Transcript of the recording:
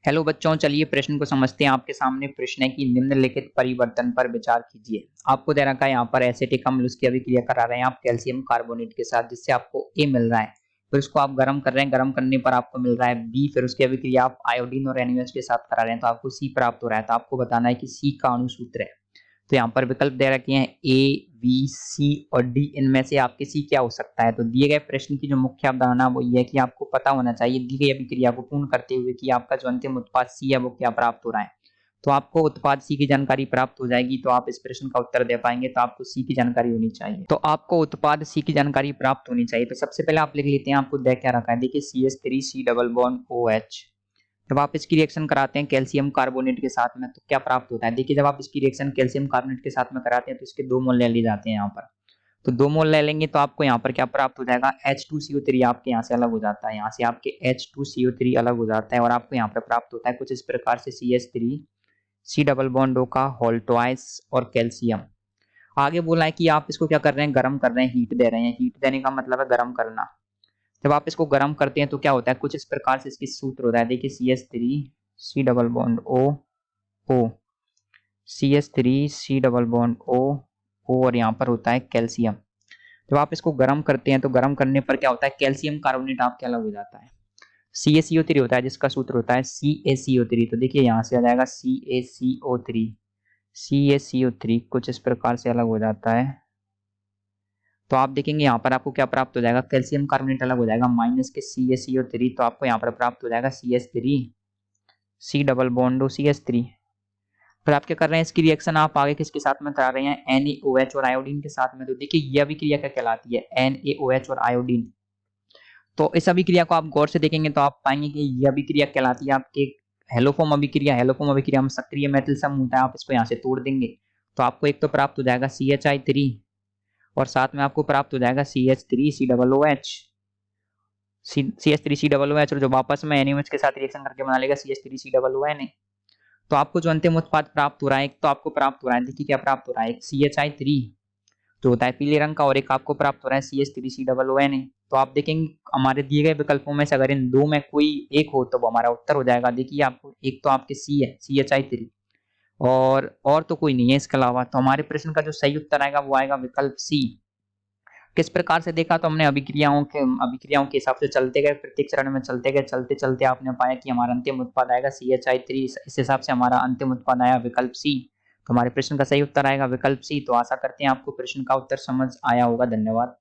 Hello बच्चों, चलिए प्रश्न को समझते हैं। आपके सामने प्रश्न है कि निम्नलिखित परिवर्तन पर विचार कीजिए। आपको दे रखा है यहाँ पर एसिटिक अम्ल उसकी अभिक्रिया करा रहे हैं आप कैल्शियम कार्बोनेट के साथ, जिससे आपको ए मिल रहा है। फिर उसको आप गर्म कर रहे हैं, गर्म करने पर आपको मिल रहा है बी। फिर उसकी अभिक्रिया आप आयोडीन और NaOH के साथ करा रहे हैं तो आपको सी प्राप्त हो रहा है। तो आपको बताना है कि सी का अणु सूत्र है। तो यहाँ पर विकल्प दे रखे हैं ए, बी, सी और डी। इनमें से आपके सी क्या हो सकता है? तो दिए गए प्रश्न की जो मुख्य अवधारणा वो ये है कि आपको पता होना चाहिए दी गई अभिक्रिया को पूर्ण करते हुए कि आपका जो अंतिम उत्पाद सी है वो क्या प्राप्त हो रहा है। तो आपको उत्पाद सी की जानकारी प्राप्त हो जाएगी तो आप इस प्रश्न का उत्तर दे पाएंगे। तो आपको सी की जानकारी होनी चाहिए। तो आपको उत्पाद सी की जानकारी प्राप्त होनी चाहिए। तो सबसे पहले आप लिख लेते हैं, आपको दे क्या रखा है। देखिए CH3 डबल बॉन्ड OH। जब आप इसकी रिएक्शन कराते हैं कैल्शियम कार्बोनेट के साथ में तो क्या प्राप्त होता है? देखिए, जब आप इसकी रिएक्शन कैल्शियम कार्बोनेट के साथ में कराते हैं तो इसके 2 मोल ले लिए जाते हैं यहाँ पर। तो 2 मोल ले लेंगे तो आपको यहाँ पर क्या प्राप्त हो जाएगा? H2CO3 आपके यहाँ से अलग हो जाता है। यहाँ से आपके H2CO3 अलग हो जाता है और आपको यहाँ पर प्राप्त होता है कुछ इस प्रकार से CH3 डबल बॉन्ड O का होल ट्वाइस और कैल्शियम। आगे बोला है कि आप इसको क्या कर रहे हैं? गर्म कर रहे हैं, हीट दे रहे हैं। हीट देने का मतलब है गर्म करना। जब आप इसको गर्म करते हैं तो क्या होता है? कुछ इस प्रकार से इसकी सूत्र होता है। देखिए CH3 double bond O, CH3 double bond O और यहाँ पर होता है कैल्शियम। जब आप इसको गर्म करते हैं तो गर्म करने पर क्या होता है? कैल्शियम कार्बोनेट आपके अलग हो जाता है। CaCO3 होता है जिसका सूत्र होता है CaCO3। तो देखिए यहाँ से आ जाएगा CaCO3 कुछ इस प्रकार से अलग हो जाता है। तो आप देखेंगे यहाँ पर आपको क्या प्राप्त हो जाएगा? कैल्शियम कार्बोनेट अलग हो जाएगा माइनस के CaCO3। तो आपको यहाँ पर प्राप्त हो जाएगा CH3 डबल बॉन्ड CH3। फिर आप क्या कर रहे हैं? इसकी रिएक्शन आप आगे किसके साथ में करा रहे हैं? NaOH और आयोडीन के साथ में। तो देखिए ये अभिक्रिया क्या कहलाती है? NaOH और आयोडीन। तो इस अभिक्रिया को आप गौर से देखेंगे तो आप पाएंगे कि ये अभिक्रिया कहलाती है आपके हेलोफॉर्म अभिक्रिया। हेलोफॉर्म अभिक्रिया में सक्रिय मेटल समूह है। आप इसको यहाँ से तोड़ देंगे तो आपको एक तो प्राप्त हो जाएगा CHI3 और साथ में आपको प्राप्त हो जाएगा CH3 double OH। CH3 double OH और जो वापस में NaOH के साथ रिएक्शन करके बना लेगा CH3 डबल ONA। तो आपको जो अंतिम उत्पाद प्राप्त हो रहा है, एक तो आपको प्राप्त हो रहा है, देखिए क्या प्राप्त हो रहा है? एक CHI3 जो होता है पीले रंग का और एक आपको प्राप्त हो रहा है CH3 डबल ONA। तो आप देखेंगे हमारे दिए गए विकल्पों में से अगर इन दो में कोई एक हो तो वो हमारा उत्तर हो जाएगा। देखिए आपको एक तो आपके सी है CHI3 और तो कोई नहीं है इसके अलावा। तो हमारे प्रश्न का जो सही उत्तर आएगा वो आएगा विकल्प सी। किस प्रकार से देखा? तो हमने अभिक्रियाओं के हिसाब से चलते गए, प्रत्येक चरण में चलते गए, चलते चलते आपने पाया कि हमारा अंतिम उत्पाद आएगा CHI3। इस हिसाब से हमारा अंतिम उत्पाद आया विकल्प सी। तो हमारे प्रश्न का सही उत्तर आएगा विकल्प सी। तो आशा करते हैं आपको प्रश्न का उत्तर समझ आया होगा। धन्यवाद।